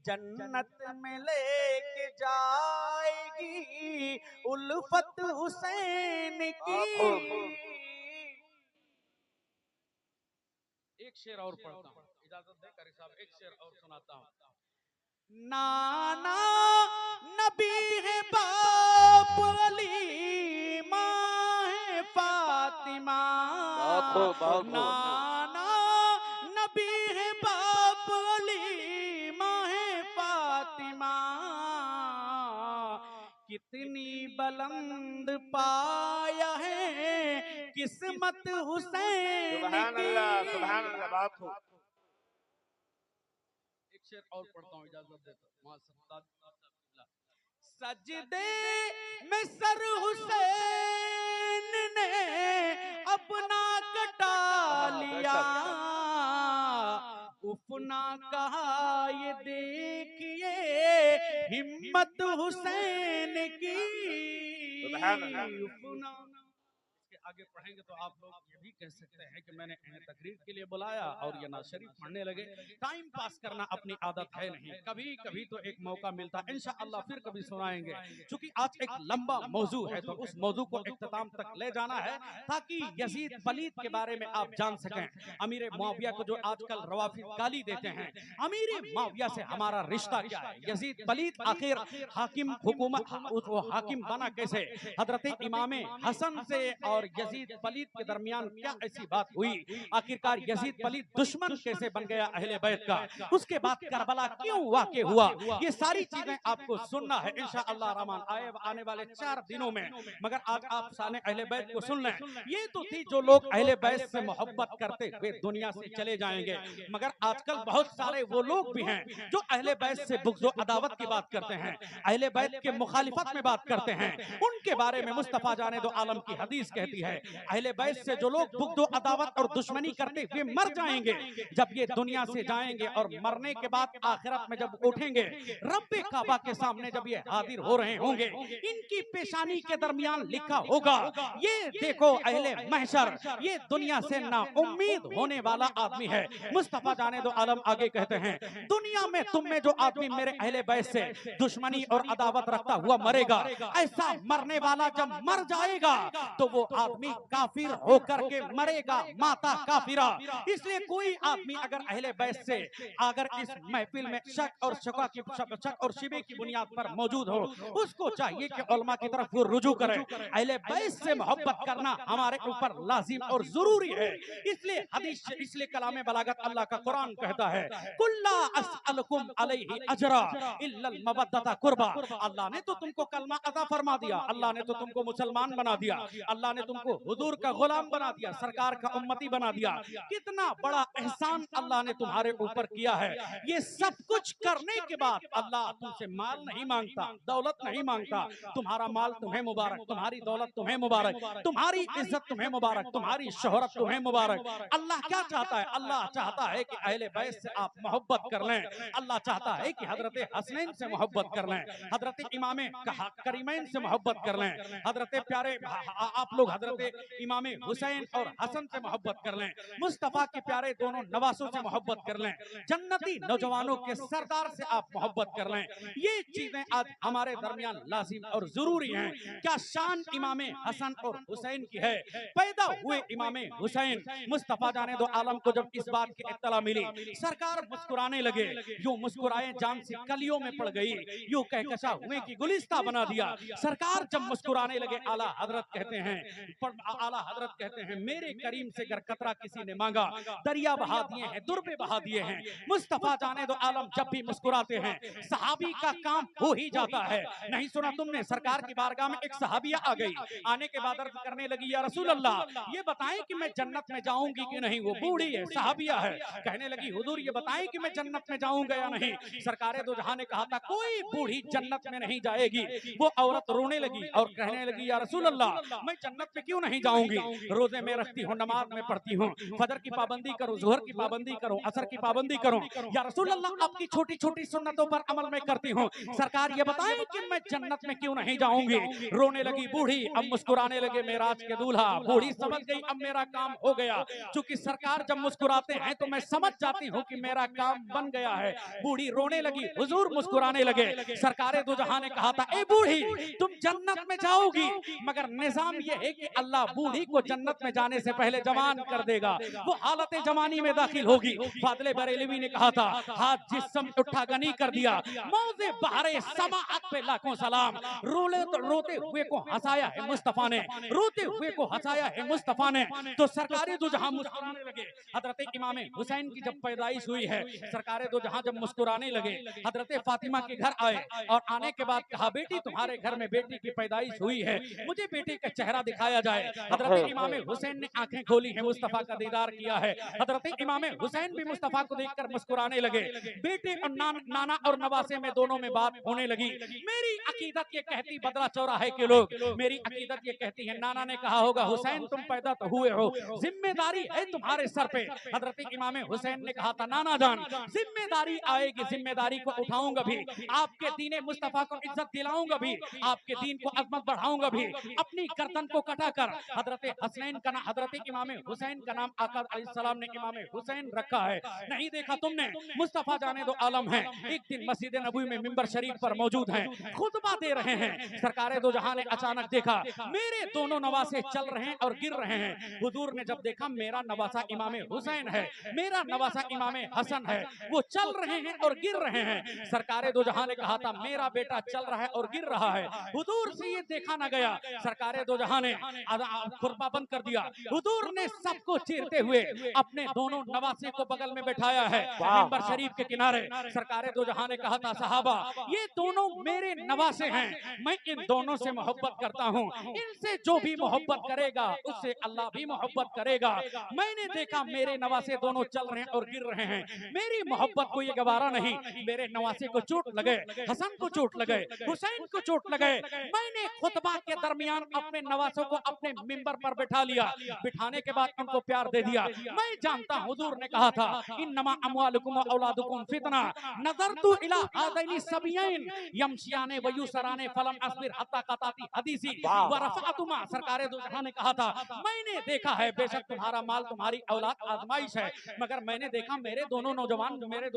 जन्नत में लेके जाएगी उल्फत हुसैन की। एक शेर और पढ़ता हूँ, इजाजत दे कारी साहब, एक शेर और सुनाता हूँ। नाना नबी है बाप अली, माँ है फातिमा। नाना नबी है बाप अली, माँ है फातिमा। कितनी बुलंद पाया है किस्मत हुसैन की। सुभान अल्लाह, बात हो। एक शेर और पढ़ता हूँ, इजाजत देता हूँ। सजदे में सर हुसैन ने अपना कटा लिया, उफना कहा ये देखिए हिम्मत हुसैन की। उफना आगे पढ़ेंगे तो आप लोग ये भी कह सकते हैं कि मैंने इन्हें तकरीर के लिए बुलाया और ये नाज़ शरीफ पढ़ने लगे। टाइम पास करना अपनी आदत है नहीं, कभी कभी तो एक मौका मिलता है, इंशाअल्लाह फिर कभी सुनाएंगे। चूंकि आज एक लंबा मौजू है तो उस मौजू को इख्तिताम तक ले जाना है ताकि यजीद पलीद के बारे में आप जान सकें। अमीर मुआविया को जो आजकल रवाफिद गाली देते हैं, अमीर मुआविया से हमारा रिश्ता क्या है? यजीद पलीद आखिर हाकिम हुकूमत हाकिम बना कैसे? हजरत इमाम हसन से और यजीद पलीद के दरमियान क्या ऐसी बात हुई? आखिरकार यजीद पलीद दुश्मन कैसे बन गया अहले बैत का? उसके बाद करबला क्यों वाक़े हुआ? ये सारी चीजें आपको सुनना है इंशाअल्लाह रहमान आने वाले 4 दिनों में। मगर आज आप साने अहले बैत को सुन लें। ये तो थी जो लोग अहले बैत से मोहब्बत करते हुए दुनिया से चले जाएंगे, मगर आजकल बहुत सारे वो लोग भी हैं जो अहले बैत से बुग़्ज़ अदावत की बात करते हैं, अहले बैत के मुखालिफत में बात करते हैं। उनके बारे में मुस्तफा जाने दो आलम की हदीस कहती है, अहले बैत से जो लोग बुग़्ज़ अदावत और दुश्मनी करते हुए मर जाएंगे, जब ये दुनिया से जाएंगे और मरने के बाद आखिरत में जब उठेंगे, रब्बे काबा के सामने जब ये हाजिर हो रहे होंगे, इनकी पेशानी के दरमियान लिखा होगा, ये देखो अहले महशर, ये दुनिया से ना उम्मीद होने वाला आदमी है। मुस्तफा जाने दो आलम आगे कहते हैं, दुनिया में तुम में जो आदमी मेरे अहले बैत से दुश्मनी और अदावत रखता हुआ मरेगा, ऐसा मरने वाला जब मर जाएगा तो वो आदमी काफिर होकर के मरेगा, माता काफिरा। इसलिए कोई आदमी अगर अहले बैत से अगर इस महफिल में शक और शिबे की बुनियाद पर मौजूद हो, उसको चाहिए कि उलमा की तरफ वो रुजू करे। अहले बैत से मोहब्बत करना हमारे ऊपर लाजिम और जरूरी है। इसलिए हदीस, इसलिए कलामे बलागत अल्लाह का कुरान कहता है, कुल्ला अस्अलुकुम अलैहि अजरा इल्लल मवद्दता कुर्बा। अल्लाह ने तो तुमको कलमा अता फरमा दिया, अल्लाह ने तो तुमको मुसलमान बना दिया, अल्लाह ने तुमको हुजूर का गुलाम बना दिया, सरकार का उम्मती बना दिया। कितना बड़ा एहसान अल्लाह ने तुम्हारे ऊपर किया है। ये सब कुछ करने के बाद अल्लाह तुमसे माल नहीं मांगता, दौलत नहीं मांगता। तुम्हारा माल तुम्हें मुबारक, तुम्हारी दौलत तुम्हें मुबारक, तुम्हारी इज्जत तुम्हें मुबारक, तुम्हारी शोहरत तुम्हें मुबारक। अल्लाह क्या चाहता है? अल्लाह चाहता है कि अहले बैत से आप मोहब्बत कर लें। अल्लाह चाहता है कि हजरत हसनैन से मोहब्बत कर लें, हजरत इमाम करीमैन से मोहब्बत कर लें, हजरत प्यारे आप लोग हजरत इमाम हुसैन और हसन से मोहब्बत कर लें, मुस्तफा के प्यारे दोनों नवासों से मोहब्बत कर लें, जन्नती नौजवानों के सरदार से आप मोहब्बत कर लें। ये चीजें आज हमारे दरमियान लाजिम और जरूरी हैं। क्या शान इमाम हसन और हुसैन की है? पैदा हुए इमाम हुसैन, मुस्तफा जाने दो आलम को जब इस बात की इत्तला मिली, सरकार मुस्कुराने लगे, यूं मुस्कुराए जान सी कलियों में पड़ गई, यूं कहकशा हुए कि गुलिस्ता बना दिया। सरकार जब मुस्कुराने लगे, आला हजरत कहते हैं, मेरे करीम से अगर कतरा किसी ने मांगा, दरिया बहा दिए हैं, दुर्बे बहा दिए हैं। मुस्तफा जाने दो आलम जब भी मुस्कुराते हैं, सहाबी का काम हो ही जाता है। नहीं सुना तुमने, सरकार की बारगाह में एक सहाबिया आ गई, आने के बाद अर्ज करने लगी, या रसूल अल्लाह, ये बताएं कि मैं जन्नत में जाऊंगी कि नहीं। वो बूढ़ी है, सहाबिया है, कहने लगी, हुजूर ये बताएं कि मैं जन्नत में जाऊंगा या नहीं। सरकारे दो जहां ने कहा था, कोई बूढ़ी जन्नत में नहीं जाएगी। वो औरत रोने लगी और कहने लगी, या रसूल अल्लाह, मैं जन्नत में क्यों नहीं जाऊंगी? रोजे में रखती हूँ, नमाज में पढ़ती हूँ, फजर की पाबंदी करो, जोहर की पाबंदी करो, असर की पाबंदी करो। या रसूल अल्लाह, आपकी छोटी छोटी सुन्नतों पर अमल में करती हूँ, सरकार ये बताएं कि मैं जन्नत में क्यों नहीं जाऊंगी? रोने लगी बूढ़ी, अब मुस्कुराने लगे मेराज के दूल्हा। बूढ़ी समझ गई अब मेरा काम हो गया, क्योंकि सरकार जब मुस्कुराते हैं तो मैं समझ जाती हूँ कि मेरा काम बन गया है। बूढ़ी रोने लगी, हुजूर मुस्कुराने लगे। सरकारे दो जहां ने कहा था, ए बूढ़ी तुम जन्नत में जाओगी, मगर निजाम ये है कि अल्लाह बूढ़ी को जन्नत में जाने से पहले जवान कर देगा, वो हालत जवानी में दाखिल होगी। फादले बरेलवी ने कहा था, हाथ जिस्म उठा गनी कर दिया, मौजे बहारे समाअत पे लाखों सलाम। रोते हुए को हंसाया है मुस्तफा ने, रोते हुए को हंसाया है मुस्तफा ने। तो सरकारे दो जहां मुस्कुराने लगे। हजरत इमाम हुसैन की जब पैदाइश हुई है, सरकारे दो जहां जब मुस्कुराने लगे, हजरत फातिमा के घर आए और आने के बाद कहा, बेटी तुम्हारे घर में बेटी की पैदाइश हुई है, मुझे बेटी का चेहरा दिखाया जाए। हजरत इमाम हुसैन ने आंखें खोली हैं, मुस्तफा का दीदार किया है। हजरत इमाम हुसैन भी मुस्तफा को देखकर मुस्कुराने लगे। बेटे और नाना और नवासे में दोनों में बात होने लगी। मेरी अकीदत ये कहती, बदला चौराहे के लोग, मेरी अकीदत ये कहती है, नाना ने कहा होगा, हुसैन तुम पैदा तो हुए हो, जिम्मेदारी है तुम्हारे सर पे। हजरत इमाम हुसैन ने कहा था, नाना जान जिम्मेदारी आएगी, जिम्मेदारी को उठाऊंगा भी, आपके दीन मुस्तफा को इज्जत दिलाऊंगा भी, आपके दीन को अजमत बढ़ाऊंगा भी। अपनी गर्दन को कटाकर हजरत हसनैन का नाम, हजरत इमाम हुसैन का नाम आका अलैहिस्सलाम ने इमाम हुसैन रखा है। नहीं देखा तुमने, मुस्तफा जाने दो आलम है, एक दिन मस्जिद नबवी में मिंबर शरीफ पर मौजूद हैं, खुतबा दे रहे हैं। सरकारे दो जहां ने अचानक देखा मेरे दोनों नवासे चल रहे हैं और गिर रहे हैं। हुजूर ने जब देखा मेरा नवासा इमाम हुसैन है, मेरा नवासा इमाम हसन है, वो चल रहे हैं और गिर रहे हैं। सरकारे दो जहां ने कहा था, मेरा बेटा चल रहा है और गिर रहा है। हुजूर से ये देखा ना गया। सरकारे दो जहां ने खुरपा बंद कर दिया। हुजूर ने सबको चीरते हुए अपने दोनों नवासे को बगल में बैठाया है मिंबर शरीफ के किनारे। सरकारे दो जहां ने कहा था, सहाबा ये दोनों मेरे नवासे हैं, मैं इन दोनों से मोहब्बत करता हूँ, इनसे जो भी मोहब्बत करेगा उससे अल्लाह भी मोहब्बत करेगा। मैंने देखा मेरे नवासे दोनों चल रहे हैं और गिर रहे हैं, मेरी मोहब्बत को ये गवारा नहीं। मेरे नवासे को चोट लगे, हसन को चोट लगे, हुसैन को चोट लगे। मैंने खुतबा के दरमियान अपने नवासों को अपने मिंबर पर बिठा लिया, बिठाने के बाद उनको प्यार दे दिया। मैं जानता हूं, हुजूर ने कहा था, इन्नमा अमवालुकुम व औलादुकुम फितना, नज़रतु इला हादैनि सबयैन यमशियाने व युसराने फलम अस्बिर हत्ता कताती हदीसी व रफअतुमा। सरकारे दो जहां ने कहा था, मैंने देखा है बेशक तुम्हारा माल तुम्हारी औलाद आजमाइश है, मगर मैंने देखा मेरे दोनों नौजवान, मेरे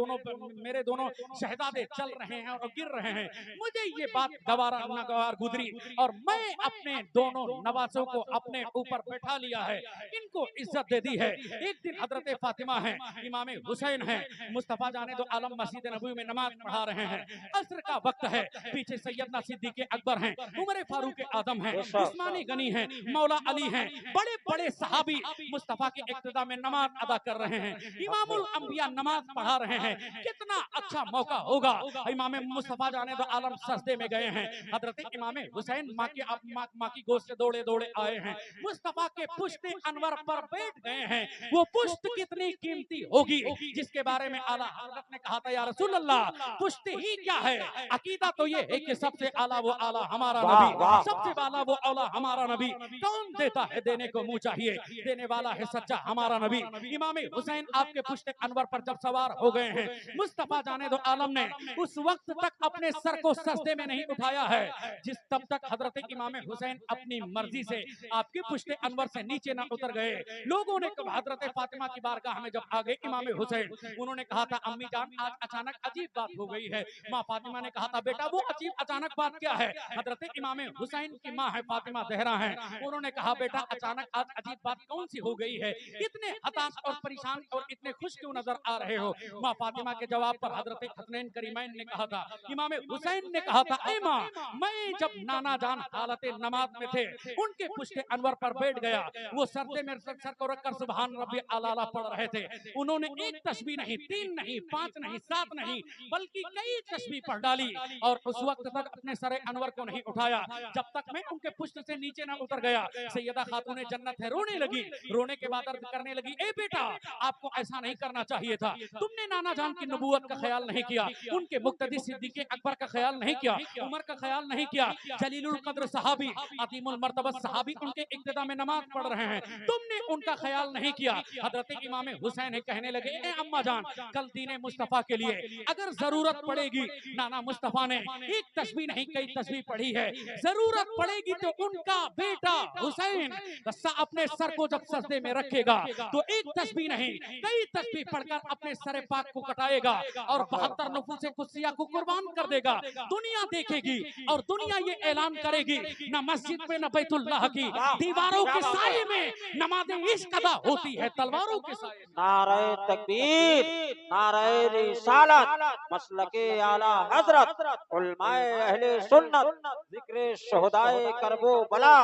दोनों शहजादे चल रहे हैं और गिर रहे हैं। मुझे ये बात गवारा नागवार गुजरी और मैं अपने दोनों नवासों को अपने ऊपर बैठा लिया है, इनको इज्जत दे दी है। एक दिन हजरत फातिमा है, इमाम हुसैन है, मुस्तफा जाने दो आलम मस्जिद नबवी में नमाज पढ़ा रहे हैं। असर का वक्त है, पीछे सैयदना सिद्दीक अकबर हैं, उमर फारूक आदम हैं, उस्मानी गनी हैं, मौला अली हैं, बड़े बड़े सहाबी मुस्तफा की इक्तिदा में नमाज अदा कर रहे हैं। इमामुल अंबिया नमाज पढ़ा रहे हैं। कितना अच्छा मौका होगा, इमाम मुस्तफा जाने दो आलम सजदे में गए हैं। हजरत इमाम हुसैन माँ की गोद से दौड़े दौड़े आए हैं, मुस्तफा के पुश्ते अनवर पर बैठ गए हैं। वो पुश्त कितनी कीमती होगी जिसके बारे में आला हजरत ने कहा था, या रसूल अल्लाह पुश्त ही क्या है, अकीदा तो ये है कि सबसे आला वो आला हमारा नबी, सबसे आला वो आला हमारा नबी। कौन देता है, देने को मुंह चाहिए, देने वाला है सच्चा हमारा नबी। इमाम हुसैन आपके पुश्ते अनवर पर जब सवार हो गए हैं, मुस्तफा जाने दो आलम ने उस वक्त तक अपने सर को सजदे में नहीं उठाया है जिस तब तक हजरत इमाम हुसैन अपनी मर्जी से आपके पुश्ते अनवर से नीचे ना उतर गए। लोगों ने कहा, हजरत फातिमा की बारगाह में जब आ गए इमाम हुसैन, उन्होंने कहा था, अम्मी जान आज अचानक अजीब बात हो गई है। माँ फातिमा ने कहा था, बेटा वो अजीब अचानक बात क्या है? हजरत इमाम हुसैन की माँ है फातिमा ज़हरा है, उन्होंने कहा, बेटा अचानक आज अजीब बात कौन सी हो गई है, इतने हताश और परेशान और इतने खुश क्यों नजर आ रहे हो? माँ फातिमा के जवाब पर हजरत हसनैन करीमैन ने कहा था, इमाम हुसैन ने कहा था, ऐ माँ मैं जब नाना जान हालत नमाज में थे उनके पुश्ते अनवर पर बैठ गया, वो सरदे में सर को रखकर सुभान रब्बी आला पढ़ रहे थे। उन्होंने एक तस्बीह नहीं, 3 नहीं, 5 नहीं, 7 नहीं, बल्कि कई तस्बीह पढ़ डाली और उस वक्त तक अपने सरे अनवर को नहीं उठाया जब तक मैं उनके पुश्त से नीचे ना उतर गया। सैयदा खातूने जन्नत है रोने लगी, रोने के बाद अर्ज करने लगी, ए बेटा आपको ऐसा नहीं करना चाहिए था, तुमने नाना जान की नबूवत का ख्याल नहीं किया, उनके मुक्तदी सिद्दीक अकबर का ख्याल नहीं किया, उमर का ख्याल नहीं किया, जलीलुल कद्र सहाबी, अजीमुल मर्तबा सहाबी सहाबी उनके इब्तिदा में नमाज पढ़ रहे हैं, तुमने उनका ख्याल नहीं किया। हजरत इमाम हुसैन कहने लगे, ए अम्मा जान, कल दीन मुस्तफा के लिए अगर जरूरत पड़ेगी, नाना मुस्तफा ने एक तस्बीह नहीं कई तस्बीह पढ़ी है, जरूरत पड़ेगी तो उनका बेटा हुसैन अपने सर को जब सजदे में रखेगा तो एक तस्बीह नहीं कई तस्बीह पढ़कर अपने सर पाक को कटाएगा और 72 नफूसे कुदसिया को कुर्बान कर देगा। दुनिया देखेगी और दुनिया ये ऐलान करेगी, न मस्जिद में न बैतुल्लाह की दीवारों के साए में नमाज़े इश्क अदा होती है, तलवारों के साए। नारे तकबीर, नारे रिसालत, मसलके आला हजरत, उलमाए अहले सुन्नत, जिक्र शुहदाए करबो बला,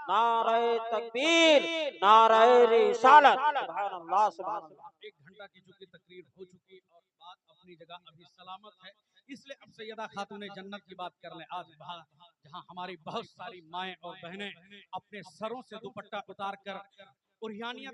नारे तकबीर, नारे रिसालत। सुभान अल्लाह, सुभान अल्लाह। 1 घंटा की चूंकि तकरीर हो चुकी और बात अपनी जगह अभी सलामत है, इसलिए अब सैयदा खातून जन्नत की बात कर लें। आज जहां हमारी बहुत सारी माएँ और बहनें अपने सरों से दुपट्टा उतार कर उरियानियत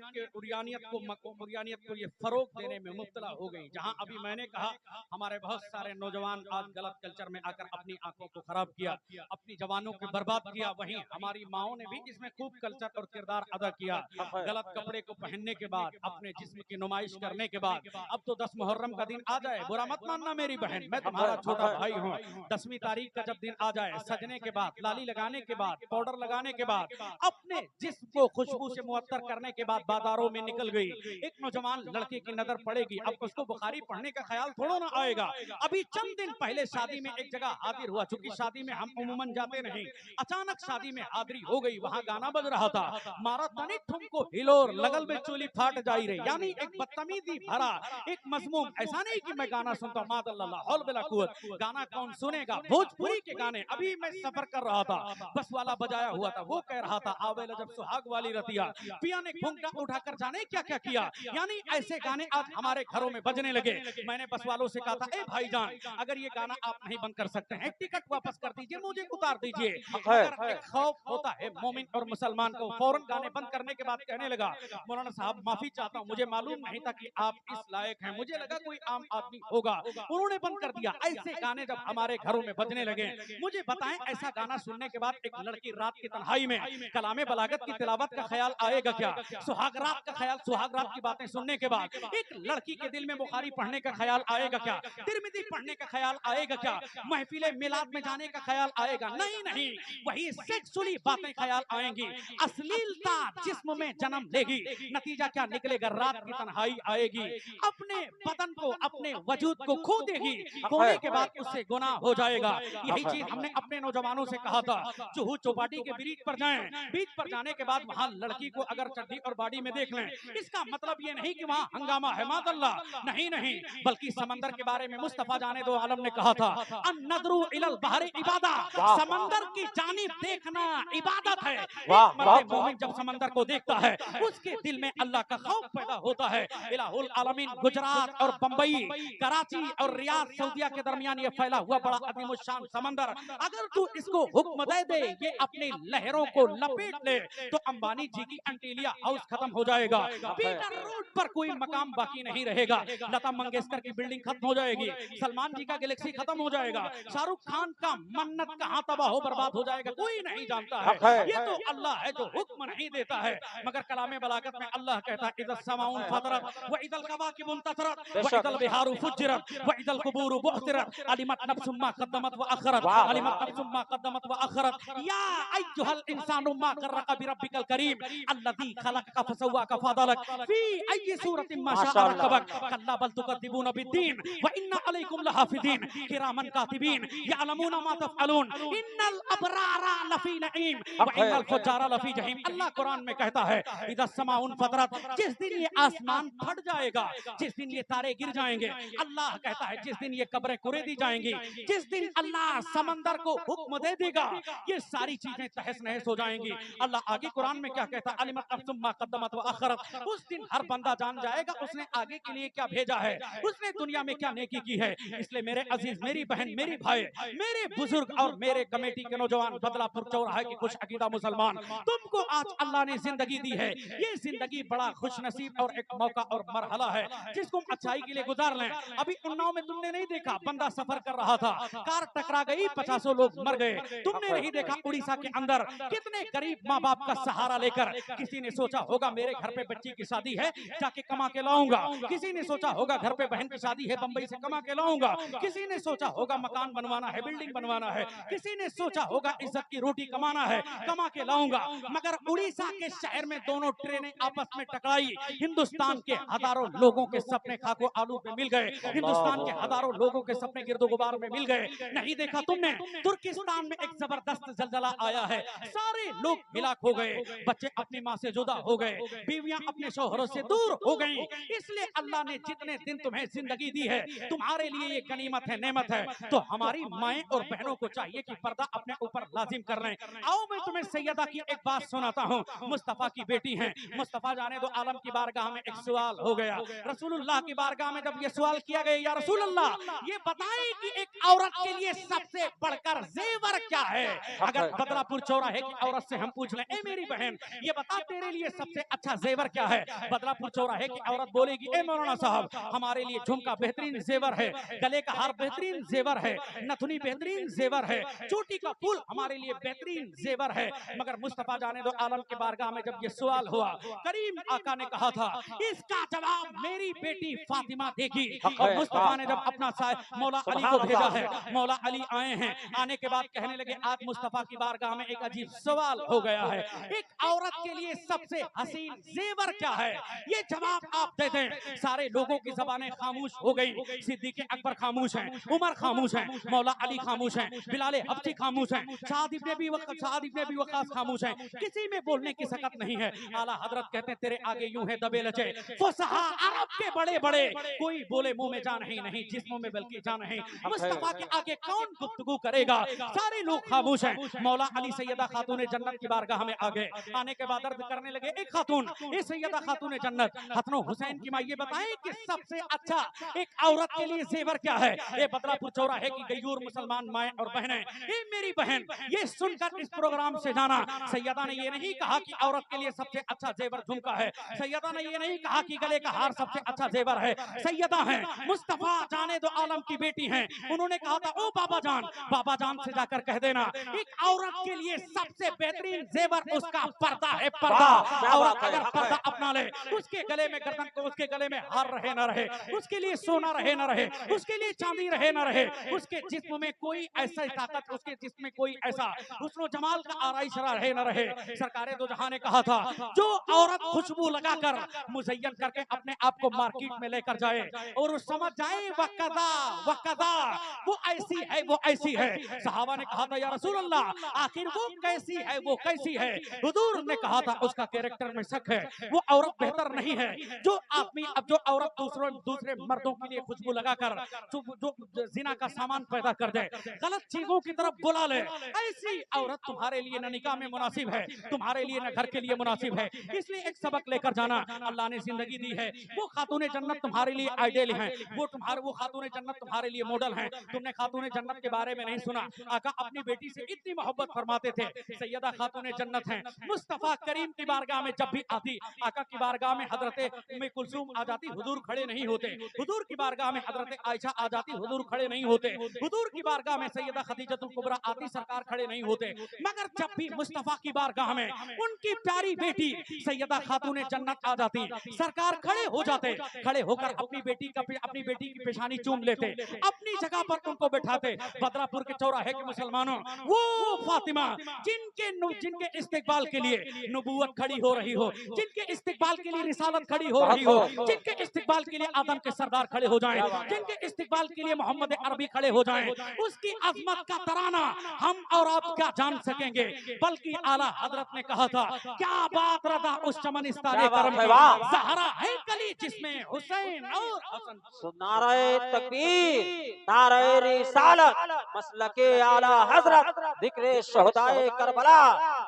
को ये फरोग देने में मुब्तला हो गई। जहां अभी मैंने कहा हमारे बहुत सारे नौजवान आज गलत कल्चर में आकर अपनी आंखों को खराब किया, अपनी जवानों को बर्बाद किया, वहीं हमारी माओं ने भी इसमें खूब कल्चर और किरदार अदा किया। गलत कपड़े को पहनने के बाद, अपने जिस्म की नुमाइश करने के बाद, अब तो 10 मुहर्रम का दिन आ जाए, बुरा मत मानना मेरी बहन, मैं तुम्हारा छोटा भाई हूँ। 10वीं तारीख का जब दिन आ जाए, सजने के बाद, लाली लगाने के बाद, पाउडर लगाने के बाद, अपने जिस्म को खुशबू से मुअत्तर करने के बाद बाजारों में निकल गई, एक नौजवान लड़के की नजर पड़ेगी, अब उसको बुखारी पढ़ने का ख्याल थोड़ा ना आएगा। अभी चंद दिन पहले शादी में एक जगह हाजिर हुआ, चूंकि शादी में हम उम्मन जाते नहीं, अचानक शादी में हाजिरी हो गई, वहां गाना बज रहा था, मारा तनी तुमको हिलोर लगल में चोली फाट जाई रही, यानी एक बदतमीजी भरा एक मजमूम। ऐसा नहीं कि मैं गाना सुनता हूं, मादअल्लाह हौल बिला कुव्वत, गाना कौन सुनेगा, भोजपुरी के गाने। अभी मैं सफर कर रहा था, बस वाला बजाया हुआ था, वो कह रहा था आवेला जब सुहाग वाली रतिया, पिया ने घूंघटा उठाकर जाने क्या क्या किया, यानी ऐसे गाने आज हमारे घरों में बजने लगे। मैंने बस वालों से कहा था, ए भाईजान, अगर ये गाना आप नहीं बंद कर सकते हैं, टिकट वापस कर दीजिए, मुझे उतार दीजिए। मगर एक खौफ होता है मोमिन और मुसलमान को। फौरन गाने बंद करने के बाद कहने लगा, मौलाना साहब माफी चाहता हूँ, मुझे मालूम नहीं था कि आप इस लायक हैं, मुझे लगा कोई आम आदमी होगा। उन्होंने बंद कर दिया। ऐसे गाने जब हमारे घरों में बजने लगे, मुझे बताएं ऐसा गाना सुनने के बाद एक लड़की रात की तन्हाई में कलामे बलागत की तिलावत का ख्याल आएगा क्या? सुहाग रात का ख्याल, सुहाग रात की बातें सुनने के बाद एक लड़की के दिल में बुखारी पढ़ने का ख्याल आएगा क्या? तिरमिज़ी पढ़ने का ख्याल आएगा क्या? महफिले मिलाद में जाने का ख्याल आएगा? नहीं नहीं, वही सेक्सुअली बातें ख्याल आएंगी, अश्लीलता जिस्म में जन्म लेगी। नतीजा क्या निकलेगा? रात की तन्हाई आएगी, अपने बदन को, अपने वजूद को खो देगी, खोने के बाद उससे गुनाह हो जाएगा। यही चीज हमने अपने नौजवानों से कहा था, चूहू चौपाटी के ब्रिज पर जाएं, बीच पर जाने के बाद वहां लड़की को अगर चड्डी और बाड़ी में देख लें, इसका मतलब ये नहीं कि वहां हंगामा है, मादअल्लाह, नहीं नहीं, बल्कि समंदर के बारे में मुस्तफा जाने दो आलम ने कहा था, अन-नज़रु इलल बहरी इबादा, समंदर की जानिब देखना इबादत है। एक मर्द मोमिन जब समंदर को देखता है, उसके दिल में अल्लाह का खौफ पैदा होता है। इलाहुल आलमीन, गुजरात और बंबई, कराची और रियाद सऊदिया के दरमियान ये फैला हुआ बड़ा अजीमुशान समंदर, अगर तू इसको हुक्म दे दे ये अपनी लहरों को लपेट ले, तो अंबानी जी की एंटीलिया हाउस खत्म हो जाएगा, पीटर रोड पर कोई मकाम बाकी नहीं रहेगा, लता मंगेशकर की बिल्डिंग खत्म हो जाएगी, सलमान जी का गैलेक्सी खत्म हो जाएगा, शाहरुख खान का मन्नत कहां तबाह हो बर्बाद हो जाएगा, कोई नहीं जानता है। ये तो अल्लाह है जो हुक्म नहीं देता है। मगर कलामे बलागत में अल्लाह कहता है, इदल समाउन फतरत व इदल कवाकिब मुंतसरत व इदल बिहारु फुज्जिरत व इदल कुबूरु बुहतिरत अलिमत नफ्सुम मा क़द्दमत व अखरत अलिमत नफ्सुम मा क़द्दमत व अखरत या अय्युहल इंसानु मा गर्रका बिरब्बिकल करीम अल्लज़ी खलक़का फसव्वाका फअदलक फी अय्यि सूरतिन मा शाअ रकबक कल्ला बल तुकद्दिबून बिद्दीन व इन्ना अलैकुम लहाफ़िज़ीन किरामन कातिबीन यअलमूना मा तफ़अलून इन्नल अबरारा लफ़ी नईम व इन्नल फुज्जारा लफ़ी जहीम। अल्लाह कुरान में कहता है, इज़ा समाउन फतरत, जिस दिन ये आसमान फट जाएगा, जिस दिन ये तारे गिर जाएंगे, अल्लाह कहता है जिस दिन ये कब्रें कुरेदी जाएंगी, जिस दिन अल्लाह समंदर को हुक्म दे देगा, ये सारी चीजें तहस नहस हो जाएंगी। अल्लाह आगे कुरान में क्या कहता है, अलिमत सुम्मा कद्दमत व अखरत। उस दिन हर बंदा जान जाएगा उसने आगे के लिए क्या भेजा है, उसने दुनिया में क्या नेकी की है। इसलिए मेरे अजीज, मेरी बहन, मेरी भाई, मेरे बुजुर्ग और मेरे कमेटी के नौजवान, बदलापुर चौराहे के कुछ अकीदा मुसलमान, तुमको आज अल्लाह ने जिंदगी दी है। ये जिंदगी बड़ा खुश नसीब और एक मौका और मरहला है जिसको हम अच्छाई के लिए गुजार लें। अभी उन्नाव में तुमने नहीं देखा, बंदा सफर कर रहा था, कार टकरा गई, 50 लोग मर गए। तुमने नहीं देखा उड़ीसा के अंदर कितने गरीब माँ बाप का सहारा लेकर किसी ने सोचा होगा मेरे घर पे बच्ची की शादी है, जाके कमा के लाऊंगा। किसी ने सोचा होगा घर पे बहन की शादी है, बंबई से कमा के लाऊंगा। किसी ने सोचा होगा मकान बनवाना है, बिल्डिंग बनवाना है। किसी ने सोचा होगा इज्जत की रोटी कमाना है, कमा के लाऊंगा। मगर उड़ीसा के शहर में दोनों ट्रेनें आपस में टकराई, हिंदुस्तान के हजारों लोगों के सपने खाको आलू पे मिल गए, हिंदुस्तान के हजारों लोगों के सपने गिरदो गुबार में मिल गए। नहीं देखा तुमने, तुर्किस्तान में एक जबरदस्त जलजला आया है, सारे लोग हिलाक हो गए, बच्चे अपनी माँ से जुदा हो गए, बीवियां अपने शौहरों से दूर हो गई। इसलिए अल्लाह ने जितने दिन तुम्हें जिंदगी दी है, तुम्हारे लिए ये गनीमत है, नेमत है। तो हमारी माएं और बहनों को चाहिए कि पर्दा अपने ऊपर लाजिम कर लें। आओ मैं तुम्हें सैयदा की एक बात सुनाता हूँ। मुस्तफा की बेटी हैं, मुस्तफा जाने दो आलम की बारगाह में एक सवाल हो गया। रसूलुल्लाह की बारगाह में जब ये सवाल किया गया, या रसूलुल्लाह ये बताएं कि एक औरत के लिए सबसे बढ़कर जेवर क्या है। अगर बदलापुर चौराहे की औरत से हम पूछ लें, ए मेरी बहन ये बता तेरे लिए सबसे अच्छा जेवर क्या है, बदलापुर चौराहे की औरत बोलेगी, ए मौलाना साहब हमारे लिए झुमका बेहतरीन जेवर है, गले का हार बेहतरीन जेवर है, नथुनी बेहतरीन जेवर है, चोटी का फूल हमारे लिए बेहतरीन जेवर है। मगर मुस्तफा जाने दो आलम के बारगाह में जब ये सवाल हुआ, करीम आका ने कहा था इसका जवाब मेरी बेटी फातिमा देगी। और मुस्तफा ने जब अपना मौला अली को भेजा है, मौला अली आए हैं, आने के बाद कहने लगे आज मुस्तफा की बारगाह में एक अजीब सवाल हो गया है, एक औरत के लिए सबसे हसीन जेवर क्या है, ये जवाब आप दे दें। सारे लोगों की जबानें खामोश हो गई। सिद्दीक अकबर खामोश हैं, उमर खामोश हैं, मौला अली खामोश हैं, बिलाल हबशी खामोश हैं, साद इब्न अबी वक्कास खामोश हैं, किसी में बोलने की सकत नहीं है। आला हजरत कहते हैं तेरे आगे यूं है दबे लचे फुसहा अरब के बड़े बड़े, कोई बोले मुंह में जान ही नहीं, जिस्मों में बल्कि जान है। मुस्तफा के आगे कौन गुफ्तगू करेगा, सारे लोग खामोश हैं। मौला अली सैयदा खातून जन्नत की बारगाह में आ गए, आने के बाद अर्ज करने लगे, एक खातून, ये सैयदा खातून जन्नत हसनो हुसैन की मां, ये बताएं कि सबसे अच्छा एक औरत के लिए जेवर क्या है। ये बदलापुर चौराहे की गयूर मुसलमान माएं और बहनें, ये मेरी बहन ये सुनकर इस प्रोग्राम से जाना, सैयदा ने ये नहीं कहा कि औरत के लिए सबसे अच्छा जेवर झुमका है, सैयदा ने ये नहीं कहा कि गले का हार सबसे अच्छा जेवर है। सैयदा है मुस्तफा जाने दो आलम की बेटी हैं, उन्होंने कहा था ओ बाबा जान से जाकर कह देना एक औरत के लिए सबसे बेहतरीन जेवर उसका पर्दा है, पर्दा। औरत अगर पर्दा अपना ले, उसके गले में गर्दन को, उसके गले में हार रहे न रहे, उसके लिए सोना रहे न रहे, उसके लिए चांदी रहे न रहे, उसके जिस्म में कोई ऐसा ताकत, उसके जिस्म में कोई ऐसा हुस्न जमाल का आराइश रहे न रहे। सरकारे दो जहां ने कहा था जो औरत खुशबू लगाकर मुज़य्यन करके अपने आप को मार्केट में लेकर जाए और वो समझ जाए वकदा वो ऐसी है, वो ऐसी है। सहाबा ने कहा था या रसूल अल्लाह आखिर वो कैसी है, वो कैसी है। हुजूर ने कहा था उसका कैरेक्टर में शक है, वो औरत बेहतर नहीं है जो आदमी, अब जो औरत दूसरे मर्दों के लिए खुशबू लगाकर जो जिना का सामान पैदा कर दे, गलत चीजों की तरफ बुला ले, ऐसी औरत तुम्हारे लिए न निकाह में मुनासिब है, तुम्हारे लिए न घर के लिए मुनासिब है। इसलिए एक सबक लेकर जाना, अल्लाह ने जिंदगी दी है, वो खातूने जन्नत तुम्हारे लिए आइडियल हैं, वो खातूने जन्नत तुम्हारे लिए मॉडल हैं। तुमने खातूने जन्नत के बारे में नहीं सुना, आका अपनी बेटी से इतनी मोहब्बत फरमाते थे, सैयदा खातूने जन्नत हैं। मुस्तफा करीम की बारगाह में जब भी आती, आका की बारगाह में हजरत उम्मे कुलसूम आ जाती, हुजूर खड़े नहीं होते। हुजूर की बारगाह में हजरत आयशा आ जाती, हुजूर खड़े नहीं होते। हुजूर की बारगाह में सैयदा खदीजतुल कुबरा आती, सरकार खड़े नहीं होते। मगर जब भी मुस्तफा की बारगाह में उनकी प्यारी बेटी सैयदा खातूने जन्नत आ जाती, सरकार खड़े हो जाते, खड़े होकर अपनी बेटी की पेशानी चूम लेते, अपनी जगह पर उनको बैठाते। बदलापुर के चौराहे के मुसलमानों, वो फातिमा जिनके इस्तिकबाल के लिए नबूवत खड़ी हो रही हो, जिनके इस्तिकबाल के लिए रिसालत खड़ी हो रही हो, जिनके इस्तिकबाल के लिए आदम के सरदार खड़े हो जाएं, जिनके इस्तिकबाल के लिए मोहम्मद अरबी खड़े हो जाएं, उसकी अजमत का तराना हम और आप क्या जान सकेंगे। बल्कि आला हजरत ने कहा था क्या बात रहा उस चमन इस्तारे करम की, ज़हरा है कली जिसमें हुसैन और हसन। नारे तकबीर, नारे रिसालत, मसलके आला हजरत, जिक्रे शहदाए करबला।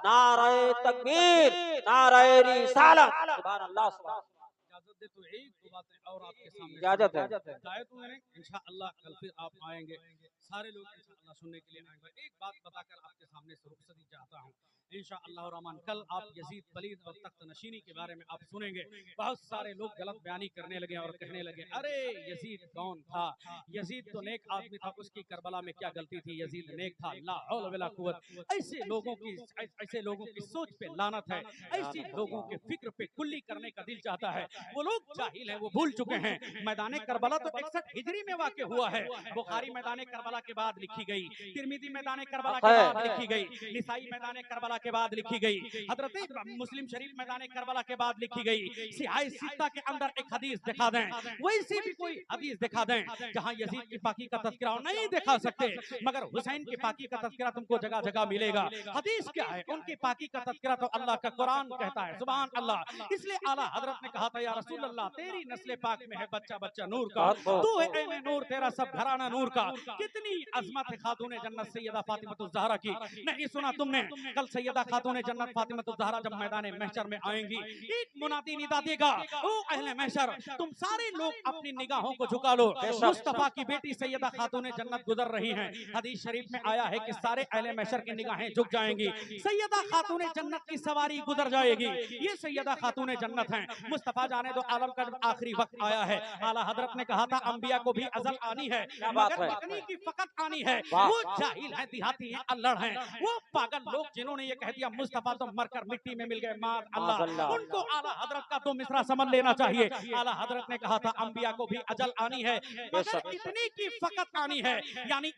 नारे तकबीर, नारे रिसालत। सुभान अल्लाह, सुभान। इजाजत दे तो एक दो बातें और आपके सामने इजाजत है। हिदायत हूँ मैंने, इंशाअल्लाह कल फिर आप आएंगे, सारे लोग इंशाअल्लाह सुनने के लिए आएंगे। एक बात बताकर आपके सामने से रुखसती चाहता हूँ इंशाअल्लाह रहमान। कल आप यजीद पलीद और तख्त नशीनी के बारे में आप सुनेंगे। बहुत सारे लोग गलत बयानी करने लगे और कहने लगे अरे यजीद कौन था, यजीद तो नेक आदमी था, उसकी करबला में क्या गलती थी, यजीद नेक था। ला हौल वला कुव्वत। ऐसे लोगों की सोच पे लानत है, ऐसे लोगों के फिक्र पे कुल्ली करने का दिल चाहता है। वो लोग जाहिल हैं, वो भूल चुके हैं। मैदान करबला तो 61 हिजरी में वाक़ हुआ है। बुखारी मैदान करबला के बाद लिखी गई, तिरमिज़ी मैदान करबला के बाद लिखी गई, निसाई मैदान करबला के बाद लिखी गई, हजरत मुस्लिम शरीफ मैदान करबला के बाद लिखी गई। सिहाह सित्ता के अंदर एक हदीस दिखा दें, वैसी भी कोई हदीस दिखा दें जहां यजीद की पाकी का तज़किरा नहीं दिखा सकते, मगर हुसैन की पाकी का तज़किरा तुमको जगह जगह मिलेगा। हदीस क्या है? उनकी पाकी का तज़किरा तो अल्लाह का कुरान कहता है। सुभान अल्लाह। इसलिए आला हजरत ने कहा था या रसूल अल्लाह, तेरी नस्ल पाक में है बच्चा बच्चा नूर का, तू है ऐने नूर, तेरा सब घराना नूर का। कितनी अजमत है खातूने जन्नत सैयदा फातिमा ज़हरा की। नहीं सुना तुमने? कल सैयदा खातूने जन्नत फातिमा ज़हरा जब मैदान महशर में आएंगी, एक मुनादी निदा देगा, ओ अहले महशर, तुम सारे लोग अपनी निगाहों को झुका लो, मुस्तफा की बेटी सैयदा खातूने जन्नत गुजर रही हैं। हदीस शरीफ में आया है कि सारे अहले महशर की निगाहें झुक जाएंगी, सैयदा खातूने जन्नत की सवारी गुजर जाएगी। ये सैयदा खातूने जन्नत हैं। मुस्तफा जाने दो आलम का जब आखिरी वक्त आया है, आला हजरत ने कहा था अंबिया को भी अजल आनी है, मगर इतनी की फकत आनी है। वो जाहिल है, देहाती है, अल्लड़ है, वो पागल लोग जिन्होंने ये कह दिया मुस्तफा तो मरकर मिट्टी में मिल गए, माद अल्लाह, उनको आला हजरत का तो मिसरा समझ लेना चाहिए। आला हजरत ने कहा था अंबिया को भी अजल आनी है, मगर इतनी की फकत आनी है। यानी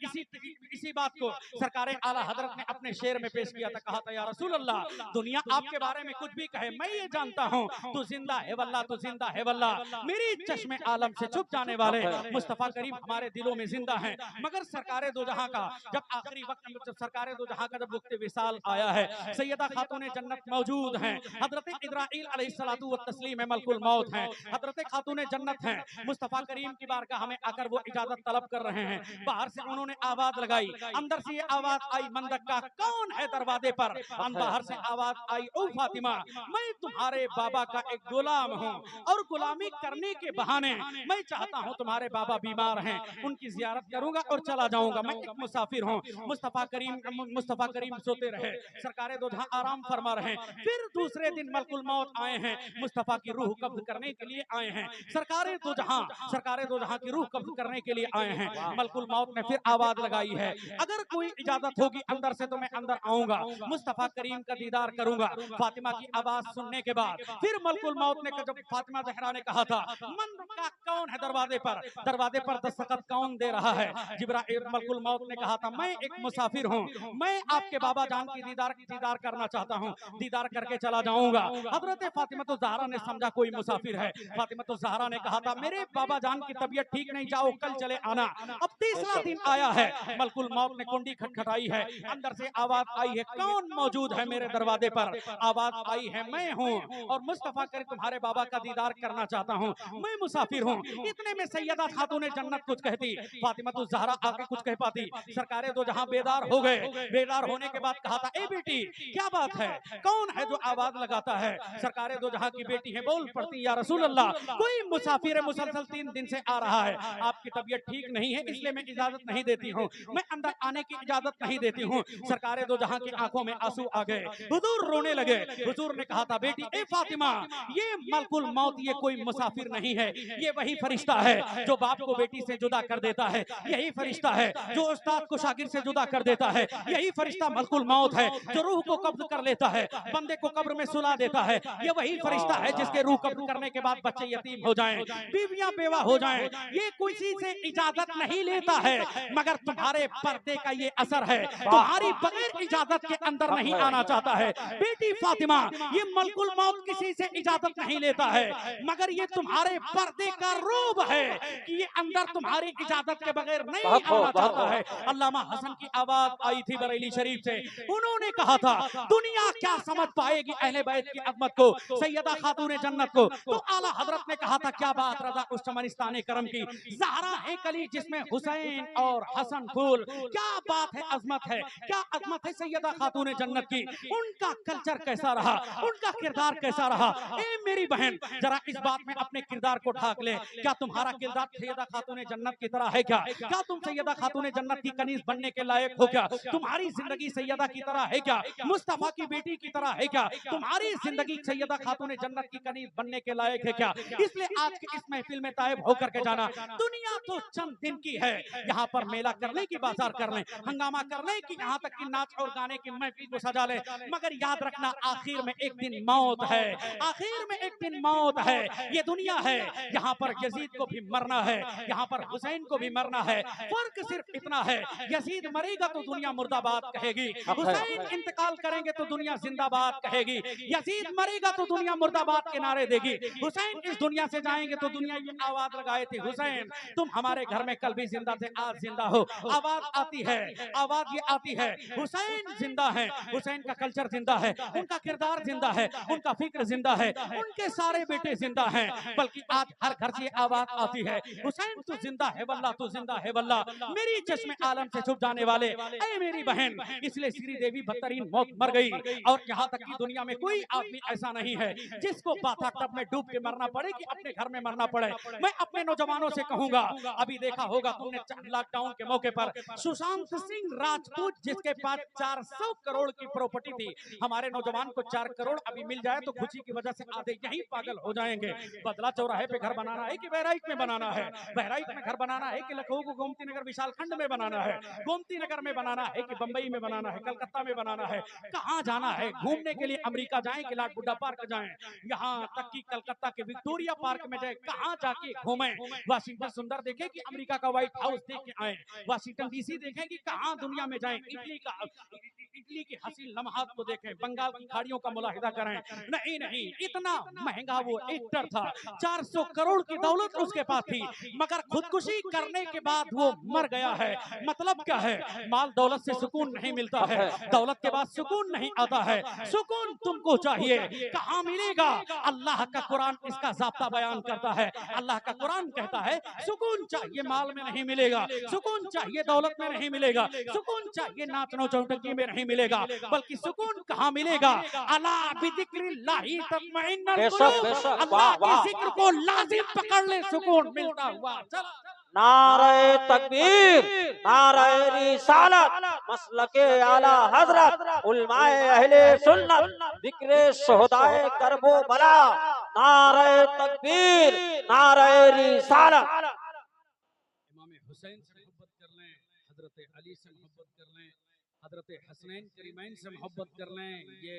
इसी बात को सरकारे आला हजरत ने अपने शेर में पेश किया था। कहा था या रसूल अल्लाह, दुनिया आपके बारे में कुछ भी कहे, मैं ये जानता हूँ तू जिंदा है वल्लाह, तू जिंदा है वल्लाह। मेरी चश्मे आलम से छुप जाने वाले मुस्तफा करीम हमारे दिलों में जिंदा हैं। मगर सरकारे दो जहां का जब आखिरी वक्त में, जब सरकारे दो जहां का जब वक्त विसाल आया है, सैयदा खातूने जन्नत मौजूद हैं, हजरत इजराइल अलैहिस्सलातु व तस्लीम मलकुल मौत हैं, हजरत खातूने जन्नत हैं। मुस्तफा करीम की बारगाह में आकर वो इजाजत तलब कर रहे हैं। बाहर से उन्होंने आवाज लगाई, अंदर से ये आवाज आई मंदक्का, कौन है दरवाजे पर? बाहर से आवाज आई, ओ फातिमा, मैं तुम्हारे बाबा का एक गुलाम हूँ और गुलामी करने के बहाने मैं चाहता हूँ, तुम्हारे बाबा बीमार हैं, उनकी जियारत करूंगा और चला जाऊंगा, मैं एक मुसाफिर हूँ। मुस्तफा करीम सोते रहे, सरकारे दो जहां आराम फरमा रहे हैं। फिर दूसरे दिन मलकुल मौत आए हैं, मुस्तफा की रूह कब्ज करने के लिए आए हैं। सरकारे दो जहां की रूह कब्ज करने के लिए आए हैं। मलकुल मौत ने फिर आवाज लगाई है, अगर कोई इजाजत होगी अंदर से तो मैं अंदर आऊंगा, मुस्तफा करीम का दीदार करूंगा। फातिमा की आवाज सुनने के बाद फिर मलकुल मौत ने, जब फातिमा ज़हरा ने कहा था मन का कौन है दरवाजे पर दस्तखत कौन दे रहा है? जिब्राइल मलकुल मौत ने कहा था मैं एक मुसाफिर हूँ, मैं आपके बाबा जान की दीदार करना चाहता हूँ, दीदार करके चला जाऊंगा। हजरत फातिमा तो ज़हरा ने समझा कोई मुसाफिर है। फातिमा तो ज़हरा ने कहा था मेरे बाबा जान की तबीयत ठीक नहीं, जाओ कल चले आना। अब तीसरा दिन आया है, मलकुल मौत ने कुंडी खटखटाई है, अंदर से आवाज आई है, कौन मौजूद है मेरे दरवाजे पर? आवाज आई है, मैं हूँ और मुस्तफा कर तुम्हारे बाबा का दीदार करना चाहता हूँ, मैं मुसाफिर हूँ। इतने में सैयदा खातूने जन्नत कुछ कहती, फातिमा तो ज़हरा आके कुछ कह पाती। सरकारे दो जहां बेदार हो गए। बेदार होने के बाद कहा था ए बेटी क्या बात है, कौन है जो आवाज लगाता है? सरकारे दो जहां की बेटी है, बोल पड़ती या रसूल अल्लाह, कोई मुसाफिर मुसलसल 3 दिन से आ रहा है, आपकी तबीयत ठीक नहीं है इसलिए मैं इजाजत नहीं देती हूँ, मैं अंदर आने की इजाजत नहीं देती हूँ। सरकारे दो जहां की आंखों में आंसू आ गए, हुजूर रोने लगे। हुजूर ने कहा था बेटी ए फातिमा, ये मलकुल मौत ये कोई मुसाफिर नहीं है, ये वही फरिश्ता है जो बाप को बेटी से जुदा कर देता है, यही फरिश्ता है जो उस्ताद को शागिर्द से जुदा कर देता है, यही फरिश्ता मलकुल मौत है जो रूह को कब्ज कर लेता है, बंदे को कब्र में सुला देता है, ये वही फरिश्ता है जिसके रूह कब्ज करने के बाद बच्चे यतीम हो जाएं, बीवियां बेवा हो जाएं। ये किसी से इजाजत नहीं लेता है, मगर तुम्हारे पर्दे का ये असर है, तुम्हारी बगैर इजाजत के अंदर नहीं आना चाहता है। बेटी फातिमा, ये मलकुल मौत किसी से इजाजत नहीं लेता है, मगर ये तुम्हारे पर्दे का रूप है कि ये अंदर तुम्हारी इजाजत के बगैर नहीं बहुत खूब, आना बहुत चाहता खूब। है। अल्लामा हसन की आवाज आई थी बरेली शरीफ से, उन्होंने कहा था दुनिया क्या समझ पाएगी अहले बैत की अजमत को, सैयदा खातून जन्नत को। तो आला हजरत ने कहा था क्या बात रजा उस चमनिस्तान करम की, ज़हरा है कली जिसमें हुसैन और हसन फूल, क्या बात है, अजमत है, क्या अजमत है सैयदा खातून जन्नत की। उनका कल्चर कैसा रहा, उनका किरदार कैसा रहा। ए मेरी बहन जरा इस बात में अपने किरदार को ढाक ले, क्या तुम्हारा किरदार सैयदा खातून जन्नत की तरह है क्या? क्या तुम सैयदा खातून जन्नत की कनीज बनने के लायक हो क्या? तुम्हारी जिंदगी सैयदा की तरह है क्या? मुस्तफा की बेटी की तरह है क्या? तुम्हारी जिंदगी सैयदा खातून जन्नत की कनीज बनने के लायक है क्या? इसलिए आज के इस महफिल में तायब होकर के जाना। दुनिया तो चंद दिन की है, यहाँ पर मेला कर ले कि बाजार कर ले, हंगामा कर ले कि यहाँ तक कि नाच और गाने की महफिल को सजा ले, मगर याद रखना आखिर में एक दिन मौत है, आखिर में एक दिन मौत है। ये दुनिया है, यहाँ पर यजीद को भी मरना है, यहाँ पर हुसैन को भी मरना है। फर्क सिर्फ इतना है, यजीद मरेगा तो दुनिया मुर्दाबाद कहेगी, हुसैन इंतकाल करेंगे तो दुनिया जिंदाबाद कहेगी। यजीद मरेगा तो दुनिया मुर्दाबाद के नारे देगी, हुसैन इस दुनिया से जाएंगे तो दुनिया ये आवाज लगाए थी हुसैन तुम हमारे घर में कल भी जिंदा थे, आज जिंदा हो। आवाज आती है, आवाज ये आती है हुसैन जिंदा है, हुसैन का कल्चर जिंदा है, उनका किरदार जिंदा है, उनका फिक्र जिंदा है, उनके सारे बेटे जिंदा हैं। बल्कि आज हर घर से आवाज आती है हुसैन तू जिंदा है वल्लाह, तू जिंदा है वल्लाह, मेरी चश्मे आलम से छुप जाने वाले ऐ मेरी बहन। इसलिए श्री देवी बदतरीन मौत मर गई, और यहाँ तक कि दुनिया में कोई आदमी ऐसा नहीं है जिसको बाथा टब में डूब के मरना पड़े कि अपने घर में मरना पड़े। मैं अपने नौजवानों से कहूंगा, अभी देखा होगा तुमने लॉकडाउन के मौके पर सुशांत सिंह राजपूत जिसके पास 400 करोड़ की प्रॉपर्टी थी, हमारे नौजवान को 4 करोड़ अभी मिल जाए तो खुशी की वजह से आधे यही पागल हो जाएंगे। बदला चौराहे पे घर बनाना है कि बहराइच में बनाना है, बहराइच में घर बनाना है कि लखनऊ को गोमती नगर विशाल खंड में बनाना है, गोमती नगर में बनाना है कि बंबई में बनाना है, कलकत्ता में बनाना है, कहाँ जाना है? घूमने के लिए अमेरिका जाएं कि लाल बुड्ढा पार्क जाएं, यहाँ तक कि कलकत्ता के विक्टोरिया पार्क में जाए, कहाँ जाके घूमें? वाशिंगटन सुंदर देखें कि अमेरिका का व्हाइट हाउस देख के आए, वाशिंगटन डीसी देखें कि कहाँ दुनिया में जाएं, इटली की हसीन लम्हात को देखें, बंगाल की खाड़ियों का मुलाहिदा करें। नहीं नहीं, इतना महंगा वो एक्टर था, 400 करोड़ की दौलत उसके पास थी, मगर खुदकुशी करने के बाद वो मर गया है। मतलब क्या है? माल दौलत से सुकून नहीं मिलता है, दौलत के बाद सुकून नहीं आता है। सुकून तुमको चाहिए, कहाँ मिलेगा? अल्लाह का कुरान इसका ज़ाब्ता बयान करता है। अल्लाह का कुरान कहता है सुकून चाहिए माल में नहीं मिलेगा, सुकून चाहिए दौलत में नहीं मिलेगा, सुकून चाहिए नाचनो चौटकी में नहीं मिलेगा, बल्कि सुकून कहाँ मिलेगा? अला बिज़िक्रिल्लाहि तत्मइन्नुल कुलूब, अल्लाह के जिक्र को लाजिम पकड़ ले, सुकून मिलता हुआ चला। नारे तकबीर, नारे रिसालत, मसलके आला हजरत, उलमाए अहले सुन्नत, जिक्रे शुहदाए करबो बला, नारे तकबीर, नारे रिसालत। इमाम हुसैन से मोहब्बत कर लें, हजरत अली से मोहब्बत कर लें, हजरत हसनैन करीमैन से मोहब्बत कर लें। ये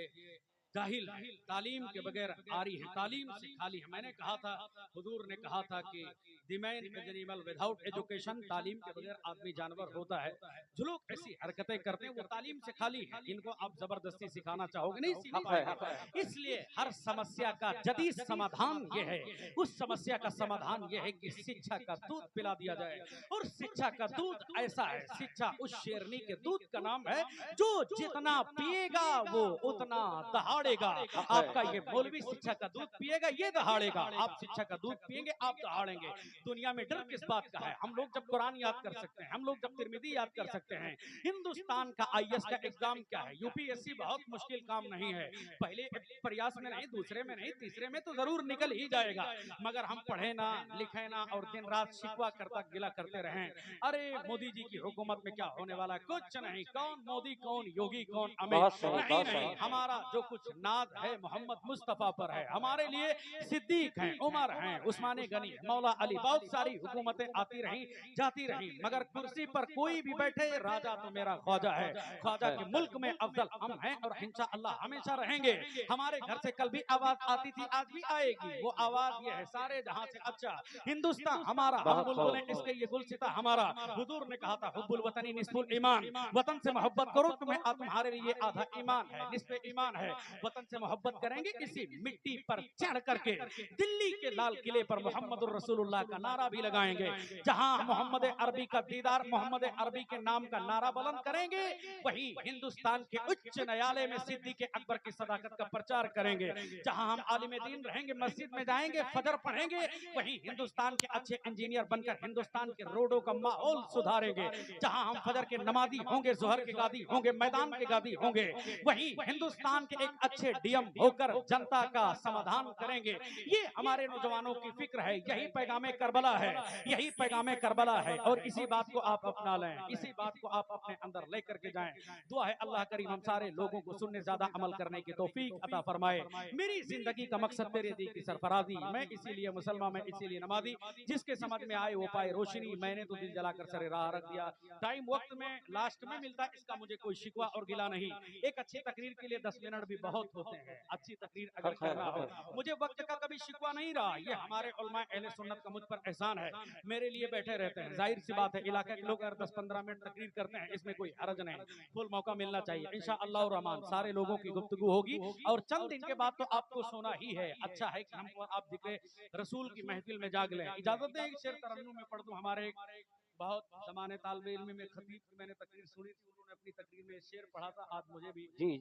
जाहिल तालीम के बगैर आरी है, तालीम से खाली है। मैंने कहा था, हुजूर ने कहा था कि दिमैन एनिमल विदाउट एजुकेशन, तालीम के बगैर आदमी जानवर होता है। जो लोग ऐसी हरकतें करते हैं वो तालीम से खाली है, इनको आप जबरदस्ती सिखाना चाहोगे नहीं सीख पाएंगे। इसलिए हर समस्या का जदीद समाधान ये है, उस समस्या का समाधान ये है कि शिक्षा का दूध पिला दिया जाए। और शिक्षा का दूध ऐसा है, शिक्षा उस शेरनी के दूध का नाम है जो जितना पिएगा वो उतना दहाड़ेगा। आपका ये मौलवी शिक्षा का दूध पिएगा, ये दहाड़ेगा। आप शिक्षा का दूध पिएंगे, आप दहाड़ेंगे। दुनिया में डर किस बात का है? हम लोग जब कुरान याद कर सकते हैं, हम लोग जब तिरमिज़ी याद कर सकते हैं। हिंदुस्तान का आईएएस का एग्जाम क्या है? यूपीएससी बहुत मुश्किल काम नहीं है, पहले प्रयास में नहीं, दूसरे में नहीं, तीसरे में तो जरूर निकल ही जाएगा। मगर हम पढ़े ना, लिखे ना और दिन रात शिकवा करता गिला करते रहें, अरे मोदी जी की हुकूमत में क्या होने वाला है? कुछ नहीं। कौन मोदी, कौन योगी, कौन अमित? नहीं नहीं, हमारा जो कुछ नाज है मोहम्मद मुस्तफा पर है। हमारे लिए सिद्दीक हैं, उमर हैं, उस्माने गनी, मौला अली, बहुत सारी हुकूमतें आती रही जाती रही, मगर कुर्सी पर कोई भी बैठे, राजा तो मेरा ख्वाजा है। ख्वाजा के मुल्क में अफजल हम हैं और इंशाअल्लाह हमेशा रहेंगे। हमारे घर से कल भी आवाज आती थी, आज भी आएगी। वो आवाज ये है, सारे जहां से अच्छा हिंदुस्तान हमारा, हम बुलबुलें इसके ये गुलसिता हमारा। हुजूर ने कहा था हुब्बुल वतनी निस्फुल ईमान, वतन से मोहब्बत करो, तुम्हारे लिए आधा ईमान है, निस्फे ईमान है। वतन से मोहब्बत करेंगे, इसी मिट्टी पर चढ़ करके दिल्ली के लाल किले पर मोहम्मदुर रसूलुल्लाह का नारा भी लगाएंगे। जहां मोहम्मद अरबी का दीदार, मोहम्मद अरबी के नाम का नारा बुलंद करेंगे, वही हिंदुस्तान के उच्च न्यायालय में सिद्दीक़ अकबर की सदाकत का प्रचार करेंगे। जहां हम आलिम दीन रहेंगे, मस्जिद में जाएंगे, फजर पढ़ेंगे, वही हिंदुस्तान के अच्छे इंजीनियर बनकर हिंदुस्तान के रोडों का माहौल सुधारेंगे। जहां हम फजर के नमाजी होंगे, जोहर के गादी होंगे, मैदान के गादी होंगे, वही हिंदुस्तान के एक अच्छे डीएम होकर जनता का समाधान करेंगे। ये हमारे नौजवानों की फिक्र है, यही पैगामे करबला है, यही पैगामे करबला है। और इसी बात को आप अपना लें, इसी बात को आप अपने अंदर लेकर के जाएं। दुआ है अल्लाह करीम हम सारे लोगों को सुनने ज्यादा अमल करने की तौफीक अता फरमाए। मेरी जिंदगी का मकसद तेरे दी की सरफराजी, मैं इसीलिए मुसलमान, मैं इसीलिए नमाजी, जिसके समझ में आए वो पाए रोशनी। मैंने तो दिल जलाकर सरे राह रख दिया। टाइम वक्त में लास्ट में मिलता है, इसका मुझे कोई शिकवा और गिला नहीं। एक अच्छी तकरीर के लिए 10 मिनट भी बहुत होते हैं। अच्छी तकरीर अगर करना हो, मुझे वक्त का कभी शिकवा नहीं रहा। ये हमारे उलमा अहले सुन्नत का मुझ पर एहसान है, मेरे लिए बैठे रहते हैं। जाहिर सी बात है, इलाके के लोग अगर 10-15 मिनट तकरीर करते हैं, इसमें कोई हरज नहीं। फुल मौका मिलना चाहिए। इंशाअल्लाह रहमान सारे लोगों की गुफ्तगू होगी और चंद दिन के बाद तो आपको सोना ही है। अच्छा है कि हम और आप जिक्र रसूल की महफिल में जाग लें। इजाजत दें, शेर तरन्नुम में पढ़ दूं। हमारे बहुत जमाने तालिब इल्म में खतीब की मैंने तकरीर सुनी थी, उन्होंने अपनी तकरीर में शेर पढ़ा था, आज मुझे भी जी